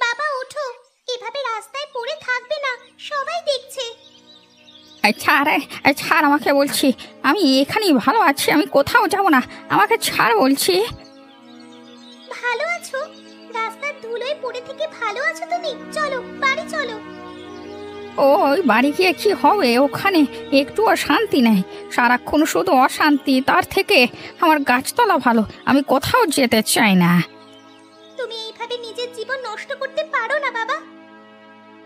বাবা ওঠো, এভাবে রাস্তায় পড়ে থাকবে না, সবাই দেখছে। ছাড়, ছাড় আমাকে বলছি। আমি এখানেই ভালো আছি, আমি কোথাও যাব না। আমাকে ছাড় বলছি। ভালো আছো? রাস্তার ধুলোয় পড়ে থেকে ভালো আছো তুমি? চলো বাড়ি চলো। ওই বাড়ি গিয়ে কি হবে? ওখানে একটুও শান্তি নেই, সারাক্ষণ শুধু অশান্তি। তার থেকে আমার গাছতলা ভালো, আমি কোথাও যেতে চাই না। তুমি এইভাবে নিজের জীবন নষ্ট করতে পারো না বাবা।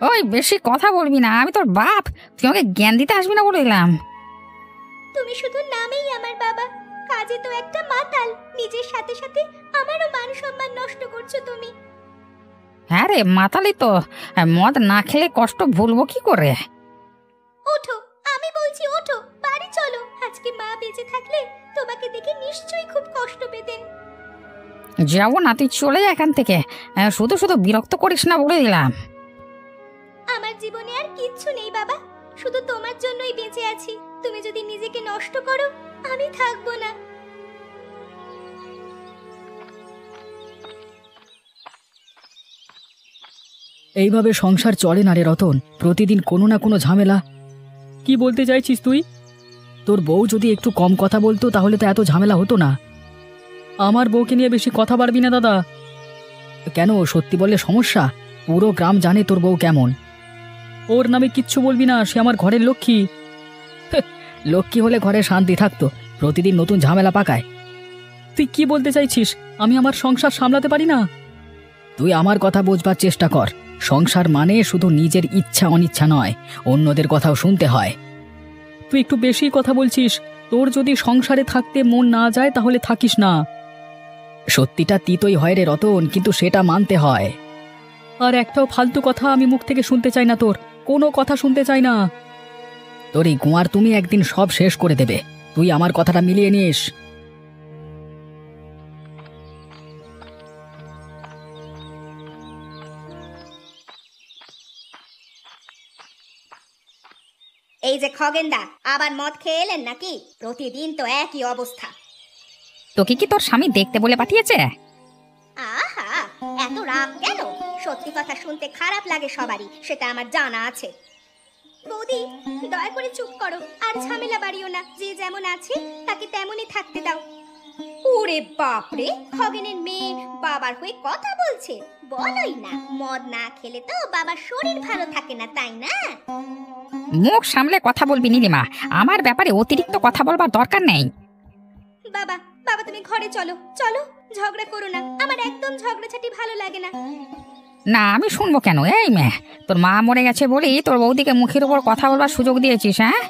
ওই বেশি কথা বলবি না, আমি তোর বাপ, তুই আমাকে জ্ঞান দিতে আসবি না বলে দিলাম। তুমি শুধু নামেই আমার বাবা, কাজে তো একটা মাতাল। নিজের সাথে সাথে আমারও মান সম্মান নষ্ট করছো তুমি। হ্যাঁ রে, মাতালি তো। মদ না খেলে কষ্ট ভুলবো কি করে? ওঠো, আমি বলছি ওঠো, বাড়ি চলো। আজকে মা বেঁচে থাকলে তোমাকে দেখে নিশ্চয়ই খুব কষ্ট পেতেন। যাবো না, তুই চলে যা এখান থেকে। শুধু শুধু বিরক্ত করিস না বলে দিলাম। আমার জীবনে আর কিচ্ছু নেই বাবা, শুধু তোমার জন্যই বেঁচে আছি। তুমি যদি নিজেকে নষ্ট করো, আমি থাকবো না। এইভাবে সংসার চলে না রে রতন, প্রতিদিন কোনো না কোনো ঝামেলা। কি বলতে চাইছিস তুই? তোর বউ যদি একটু কম কথা বলতো তাহলে তো এত ঝামেলা হতো না। আমার বউকে নিয়ে বেশি কথা বাড়বি না দাদা। কেন, সত্যি বললে সমস্যা? পুরো গ্রাম জানে তোর বউ কেমন। ওর নামে কিচ্ছু বলবি না, সে আমার ঘরের লক্ষ্মী। লক্ষ্মী হলে ঘরে শান্তি থাকতো, প্রতিদিন নতুন ঝামেলা পাকায়। তুই কি বলতে চাইছিস? আমি আমার সংসার সামলাতে পারি না? তুই আমার কথা বোঝবার চেষ্টা কর। সংসার মানে শুধু নিজের ইচ্ছা অনিচ্ছা নয়, অন্যদের কথাও শুনতে হয়। তুই একটু বেশি কথা বলছিস। তোর যদি সংসারে থাকতে মন না যায় তাহলে থাকিস না। সত্যিটা তিতই হয় রে রতন, কিন্তু সেটা মানতে হয়। আর একটাও ফালতু কথা আমি মুখ থেকে শুনতে চাই না, তোর কোনো কথা শুনতে চাই না। তোর এই গুয়ার তুমি একদিন সব শেষ করে দেবে। তুই আমার কথাটা মিলিয়ে নিস। এই যে খগেনদা, আবার মদ খেয়ে এলেন নাকি? প্রতিদিন তো একই অবস্থা। তোকে কি তোর স্বামী দেখতে বলে পাঠিয়েছে? আহা, এত রাগ কেন? সত্যি কথা শুনতে খারাপ লাগে সবারই, সেটা আমার জানা আছে। বৌদি, দয়া করে চুপ করো, আর ঝামেলা বাড়িও না। যে যেমন আছে তাকে তেমনই থাকতে দাও। ওরে বাপরে, খগেনের মেয়ে বাবার হয়ে কথা বলছে। বলোই না, মদ না খেলে তো বাবার শরীর ভালো থাকে না, তাই না? মুখ সামলে কথা বলবি নীলিমা, আমার ব্যাপারে অতিরিক্ত কথা বলবার দরকার নেই। বাবা, বাবা তুমি ঘরে চলো, চলো। ঝগড়া করো না, আমার একদম ঝগড়াঝাটি ভালো লাগে না। না, আমি শুনবো কেন? এই মেয়ে, তোর মা মরে গেছে বলি তোর বৌদিকে মুখের উপর কথা বলবার সুযোগ দিয়েছিস? হ্যাঁ,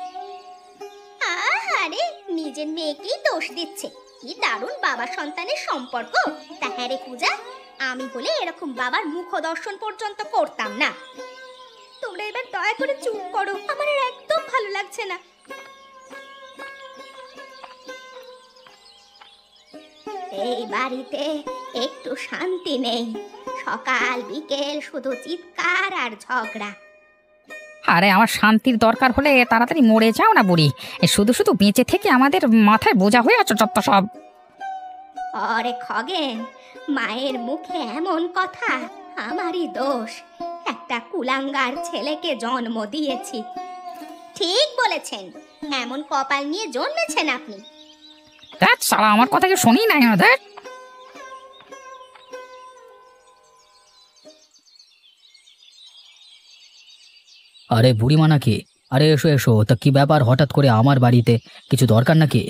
আহারে, নিজের মেয়েকেই দোষ দিচ্ছে। কি দারুণ বাবা সন্তানের সম্পর্ক। তা হ্যাঁ রে পূজা, আমি বলে এরকম বাবার মুখ দর্শন পর্যন্ত করতাম না। তোমরা এবার দয়া করে চুপ করো, আমার আর একদম ভালো লাগছে না। এই বাড়িতে একটু শান্তি নেই। সকাল বিকেল শুধু চিৎকার আর ঝগড়া। আরে আমার শান্তির দরকার হলে তাড়াতাড়ি মরে যাও না বুড়ি। শুধু শুধু বেঁচে থেকে আমাদের মাথায় বোঝা হয়ে আছো যত সব। অরে খগেন, মায়ের মুখে এমন কথা? আমারই দোষ, একটা কুলাঙ্গার ছেলেকে জন্ম দিয়েছি। ঠিক বলেছেন, এমন কপাল নিয়ে জন্মেছেন আপনি। দেখ সালা, আমার কথা কি শুনি নাই না? দেখ, আরে বুড়িমা নাকি? আরে এসো এসো। তা কি ব্যাপার হঠাৎ করে আমার বাড়িতে? কিছু দরকার নাকি?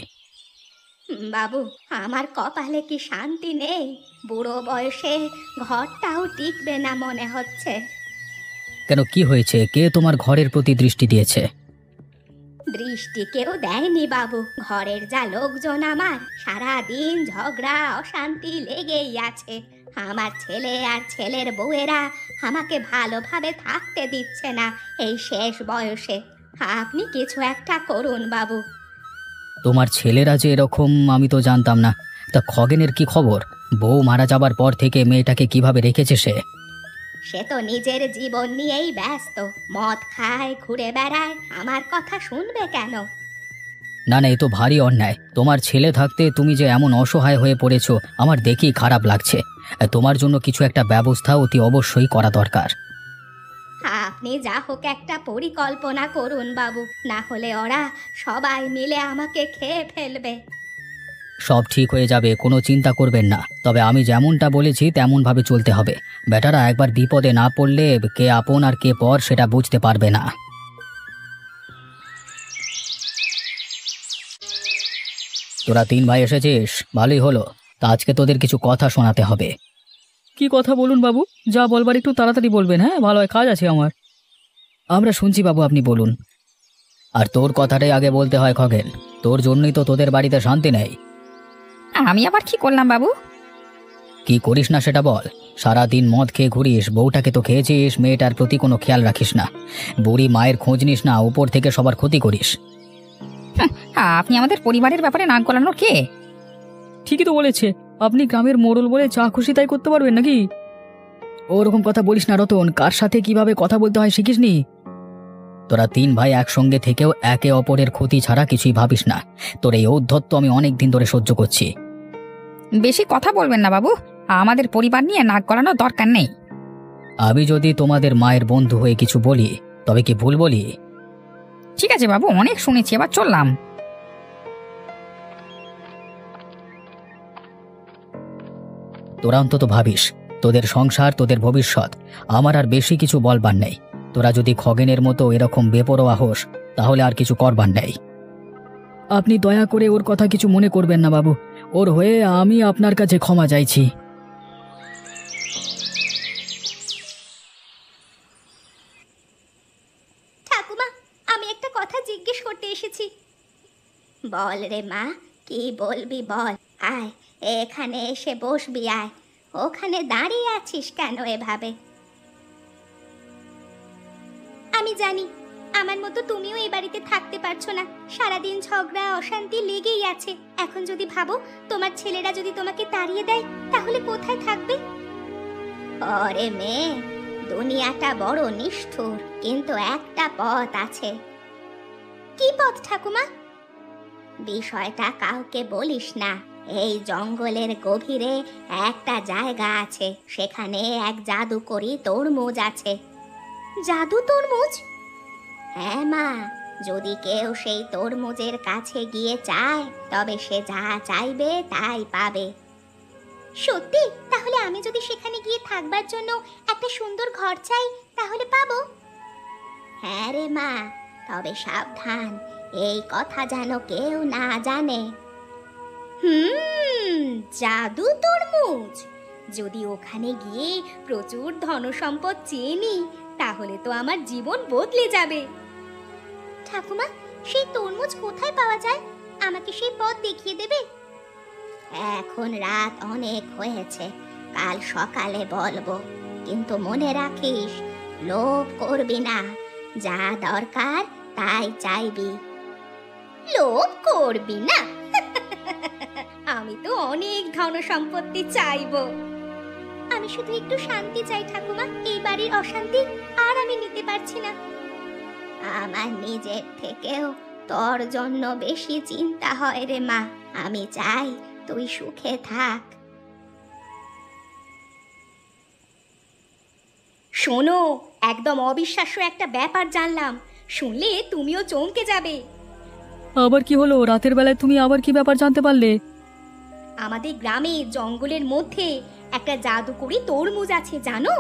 বাবু, আমার কপালে কি শান্তি নেই? বুড়ো বয়সে ঘরটাও টিকবে না মনে হচ্ছে। কেন, কি হয়েছে? কে তোমার ঘরের প্রতি দৃষ্টি দিয়েছে? দৃষ্টি কেউ দেয়নি বাবু, ঘরের যা লোকজন আমার, সারা দিন ঝগড়া অশান্তি লেগেই আছে। আমার ছেলে আর ছেলের বউয়েরা আমাকে ভালোভাবে থাকতে দিচ্ছে না এই শেষ বয়সে। আপনি কিছু একটা করুন বাবু। তোমার ছেলেরা যে এরকম আমি তো জানতাম না। তা খগেনের কি খবর? বউ মারা যাবার পর থেকে মেয়েটাকে কিভাবে রেখেছে সে? সে তো নিজের জীবন নিয়েই ব্যস্ত, মদ খায়, ঘুরে বেড়ায়। আমার কথা শুনবে কেন? না না, এ তো ভারী অন্যায়। তোমার ছেলে থাকতে তুমি যে এমন অসহায় হয়ে পড়েছো আমার দেখেই খারাপ লাগছে। তোমার জন্য কিছু একটা ব্যবস্থা অতি অবশ্যই করা দরকার। আপনি যা হোক একটা পরিকল্পনা করুন বাবু, না হলে ওরা সবাই মিলে আমাকে খেয়ে ফেলবে। সব ঠিক হয়ে যাবে, কোনো চিন্তা করবেন না। তবে আমি যেমনটা বলেছি তেমনভাবে চলতে হবে। বেটারা একবার বিপদে না পড়লে কে আপন আর কে পর সেটা বুঝতে পারবে না। তোরা তিন ভাই এসেছিস, ভালোই হলো। তা আজকে তোদের কিছু কথা শোনাতে হবে। কি কথা বলুন বাবু, যা বলবার একটু তাড়াতাড়ি বলবেন। হ্যাঁ, ভালো হয়, কাজ আছে আমার। আমরা শুনছি বাবু, আপনি বলুন। আর তোর কথাটাই আগে বলতে হয় খগেন, তোর জন্যই তো তোদের বাড়িতে শান্তি নেই। আমি আবার কি করলাম বাবু? কি করিস না সেটা বল। সারা দিন মদ খেয়ে ঘুরিস, বউটাকে তো খেয়েছিস, মেয়েটার প্রতি কোনো খেয়াল রাখিস না। বুড়ি মায়ের খোঁজ নিস না, উপর থেকে সবার ক্ষতি করিস। আপনি আমাদের পরিবারের ব্যাপারে নাক গলানোর কে? ঠিকই তো বলেছে, আপনি গ্রামের মোড়ল বলে যা খুশি তাই করতে পারবেন নাকি? ওরকম কথা বলিস না রতন, কার সাথে কিভাবে কথা বলতে হয় শিখিসনি? তোরা তিন ভাই একসঙ্গে থেকেও একে অপরের ক্ষতি ছাড়া কিছুই ভাবিস না। তোর এই ঔদ্ধত্য আমি অনেক দিন ধরে সহ্য করছি। বেশি কথা বলবেন না বাবু, আমাদের পরিবার নিয়ে নাক গলানোর দরকার নেই। আমি যদি তোমাদের মায়ের বন্ধু হয়ে কিছু বলি তবে কি ভুল বলি? ঠিক আছে বাবু, অনেক শুনেছি, এবার চললাম। তোরা অন্তত ভাবিস, তোদের সংসার, তোদের ভবিষ্যৎ। আমার আর বেশি কিছু বলবার নেই। তোরা যদি খগেনের মতো এরকম বেপরোয়া হোস তাহলে আর কিছু করবার নেই। আপনি দয়া করে ওর কথা কিছু মনে করবেন না বাবু। ওর হয়ে আমি আপনার কাছে ক্ষমা চাইছি। ঠাকুমা, আমি একটা কথা জিজ্ঞেস করতে এসেছি। বল রে মা, কি বলবি বল। আয়, এখানে এসে বসবি, আয়। ওখানে দাঁড়িয়ে আছিস কেন এভাবে? আমি জানি আমার মতো তুমিও এই বাড়িতে থাকতে পারছো না। সারাদিন ঝগড়া অশান্তি লেগেই আছে। এখন যদি ভাবো তোমার ছেলেরা যদি তোমাকে তাড়িয়ে দেয় তাহলে কোথায় থাকবে? ওরে মেয়ে, দুনিয়াটা বড় নিষ্ঠুর, কিন্তু একটা পথ আছে। কি পথ ঠাকুমা? বিষয়টা কাউকে বলিস না। এই জঙ্গলের গভীরে একটা জায়গা আছে, সেখানে এক জাদুকরি তরমুজ আছে। জাদু তরমুজ? হ্যাঁ মা, যদি কেউ সেই তরমুজের কাছে গিয়ে চায় তবে সে যা চাইবে তাই পাবে। সত্যি? তাহলে আমি যদি সেখানে গিয়ে থাকবার জন্য একটা সুন্দর ঘর চাই তাহলে পাবো? হ্যাঁ রে মা, তবে সাবধান, এই কথা যেন কেউ না জানে। জাদু তরমুজ? যদি ওখানে গিয়ে প্রচুর ধনসম্পদ চেয়ে নিই তাহলে তো আমার জীবন বদলে যাবে। ঠাকুমা, সেই তরমুজ কোথায় পাওয়া যায়? আমাকে সেই পথ দেখিয়ে দেবে? এখন রাত অনেক হয়েছে, কাল সকালে বলবো। কিন্তু মনে রাখিস, লোভ করবি না, যা দরকার তাই চাইবি। লোভ করবি না? আমি তো অনেক ধন সম্পত্তি চাইবো। আমি শুধু একটু শান্তি চাই ঠাকুমা, এই বাড়ির অশান্তি আর আমি নিতে পারছি না। আমার নিজের থেকেও তোর জন্য বেশি চিন্তা হয় রে মা। আমি চাই তুই সুখে থাক। শোনো, একদম অবিশ্বাস্য একটা ব্যাপার জানলাম, শুনলে তুমিও চমকে যাবে। আবার কি হলো? রাতের বেলায় তুমি আবার কি ব্যাপার জানতে পারলে? আমাদের গ্রামে জঙ্গলের মধ্যে একটা জাদুকরি তরমুজ আছে, জানো?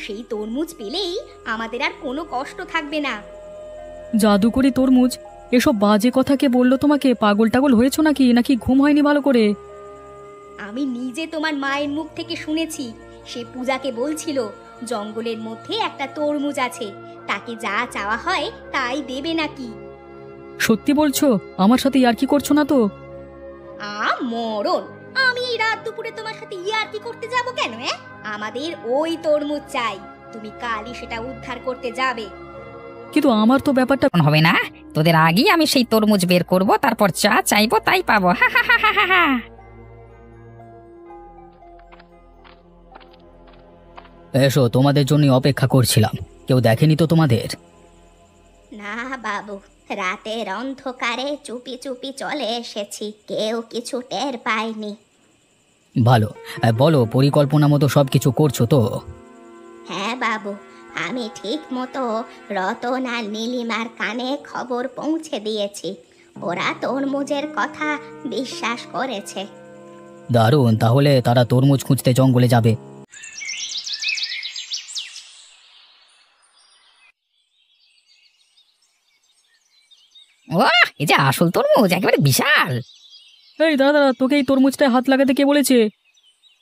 সেই তরমুজ পেলেই আমাদের আর কোনো কষ্ট থাকবে না। জাদুকরি তরমুজ? এসব বাজে কথা কে বললো তোমাকে? পাগল টাগল হয়েছো নাকি? নাকি ঘুম হয়নি ভালো করে? আমি নিজে তোমার মায়ের মুখ থেকে শুনেছি। সে পূজাকে বলছিল জঙ্গলের মধ্যে একটা তরমুজ আছে, তাকে যা চাওয়া হয় তাই দেবে নাকি। সত্যি বলছো? আমার সাথে ইয়ার্কি করছো না তো? মরণ, আমি এই রাত দুপুরে তোমার সাথে ইয়ার্কি করতে যাব কেন? আমাদের ওই তরমুজ চাই, তুমি কালই সেটা উদ্ধার করতে যাবে। কিন্তু আমার তো ব্যাপারটা হবে না, তোদের আগেই আমি সেই তরমুজ বের করব, তারপর যা চাইবো তাই পাবো। হা হা হা হা হা। এসো, তোমাদের জন্য অপেক্ষা করছিলাম। কেউ দেখেনি তো তোমাদের? না বাবু, রাতের অন্ধকারে চুপি চুপি চলে এসেছি, কেউ কিছু টের পায়নি। ভালো। বলো, পরিকল্পনা মতো সব কিছু করছো তো? হ্যাঁ বাবু, আমি ঠিক মতো রতন আর নীলিমার কানে খবর পৌঁছে দিয়েছি। ওরা তরমুজের কথা বিশ্বাস করেছে। দারুণ, তাহলে তারা তরমুজ খুঁজতে জঙ্গলে যাবে। ও, এই যে আসল তরমুজ একেবারে বিশাল। এই দাদা দাদা, তোকে এই তরমুজটায় হাত লাগাতে কে বলেছে?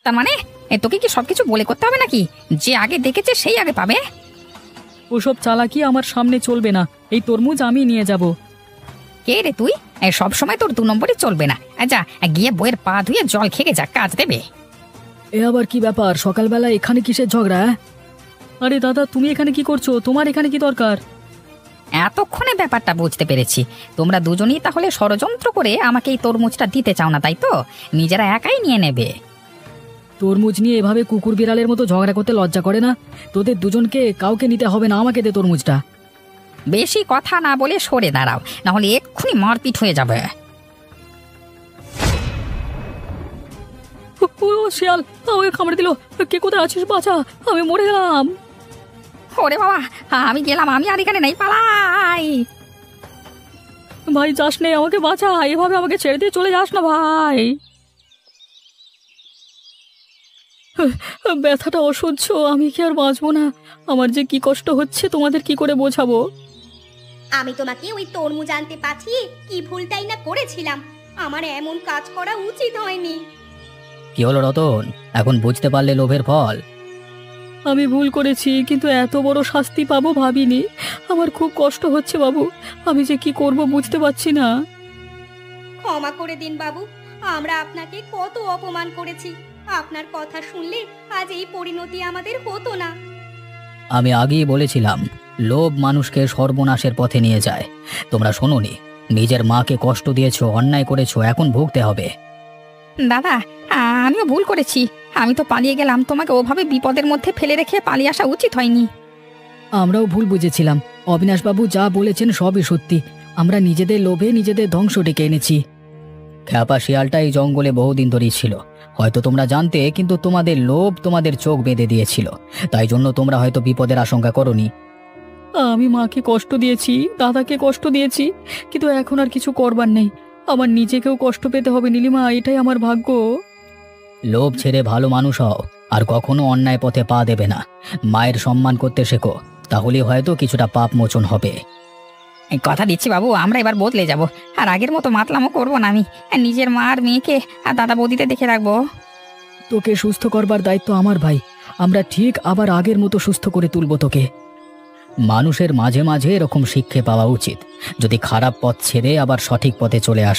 তার মানে তোকে কি সবকিছু বলে করতে হবে নাকি? যে আগে দেখেছে সেই আগে পাবে। ওসব চালাকি আমার সামনে চলবে না। এই তরমুজ আমি নিয়ে যাব। কে রে তুই? সব সময় তোর 2 নম্বরই চলবে না। যা গিয়ে বইয়ের পা ধুয়ে জল খেয়ে যা, কাজ দেবে। এ আবার কি ব্যাপার? সকালবেলা এখানে কিসের ঝগড়া? আরে দাদা, তুমি এখানে কি করছো? তোমার এখানে কি দরকার? এতক্ষণে ব্যাপারটা বুঝতে পেরেছি। তোমরা দুজনেই তাহলে ষড়যন্ত্র করে আমাকে এই তরমুজটা দিতে চাও না, তাই তো? নিজেরা একাই নিয়ে নেবে। তরমুজ নিয়ে এভাবে কুকুর বিড়ালের মতো ঝগড়া করতে লজ্জা করে না? তোদের দুজনকে কাউকে নিতে হবে না, আমাকে দে তরমুজটা। বেশি কথা না বলে সরে দাঁড়াও, না হলে এক্ষুনি মারপিট হয়ে যাবে। ও শিয়াল, আমাকে কামড়ে দিল। কে কোথায় আছিস? বাঁচা, আমি মরে গেলাম। ওরে বাবা, আমি গেলাম, আমি আর এখানে নেই, পালাই। ভাই যাস নে, আমাকে বাঁচা। এভাবে আমাকে ছেড়ে দিয়ে চলে যাস না ভাই। ব্যথাটা অসহ্য, আমি কি আর বাঁচবো না? আমার যে কি কষ্ট হচ্ছে, তোমাদের কি করে বোঝাবো? আমি তোমাকে ওই তরমুজ আনতে পাঠিয়ে কি ভুলটাই না করেছিলাম। আমার এমন কাজ করা উচিত হয়নি। কি হলো রতন, এখন বুঝতে পারলে লোভের ফল? আমি ভুল করেছি, কিন্তু এত বড় শাস্তি পাবো ভাবিনি। আমার খুব কষ্ট হচ্ছে বাবু, আমি যে কি করব বুঝতে পারছি না। ক্ষমা করে দিন বাবু, আমরা আপনাকে কত অপমান করেছি। আপনার কথা শুনলে আজ এই পরিণতি আমাদের হতো না। আমি আগেই বলেছিলাম, লোভ মানুষকে সর্বনাশের পথে নিয়ে যায়। তোমরা শোনোনি? নিজের মাকে কষ্ট দিয়েছো, অন্যায় করেছো, এখন ভুগতে হবে। দাদা, আমিও ভুল করেছি। আমি তো পালিয়ে গেলাম, তোমাকে ওভাবে বিপদের মধ্যে ফেলে রেখে পালিয়ে আসা উচিত হয়নি। আমরাও ভুল বুঝেছিলাম। অবিনাশবাবু যা বলেছেন সবই সত্যি। আমরা নিজেদের লোভে নিজেদের ধ্বংস ডেকে এনেছি। খ্যাপা শিয়ালটা এই জঙ্গলে বহুদিন ধরেই ছিল। হয়তো তোমরা জানতে, কিন্তু তোমাদের লোভ তোমাদের চোখ বেঁধে দিয়েছিল। তাই জন্য তোমরা হয়তো বিপদের আশঙ্কা করনি। আমি মাকে কষ্ট দিয়েছি, দাদাকে কষ্ট দিয়েছি, কিন্তু এখন আর কিছু করবার নেই। আমার নিজেকেও কষ্ট পেতে হবে নীলিমা, এটাই আমার ভাগ্য। লোভ ছেড়ে ভালো মানুষ হও, আর কখনো অন্যায় পথে পা দেবে না। মায়ের সম্মান করতে শেখো, তাহলে হয়তো কিছুটা পাপ মোচন হবে। কথা দিচ্ছি বাবু, আমরা এবার বদলে যাব। আর আগের মতো মাতলামো করবো না আমি। নিজের মা আর মেয়েকে আর দাদা বৌদিতে দেখে রাখবো। তোকে সুস্থ করবার দায়িত্ব আমার ভাই। আমরা ঠিক আবার আগের মতো সুস্থ করে তুলবো তোকে। মানুষের মাঝে মাঝে এরকম শিক্ষা পাওয়া উচিত, যদি খারাপ পথ ছেড়ে আবার সঠিক পথে চলে আসে।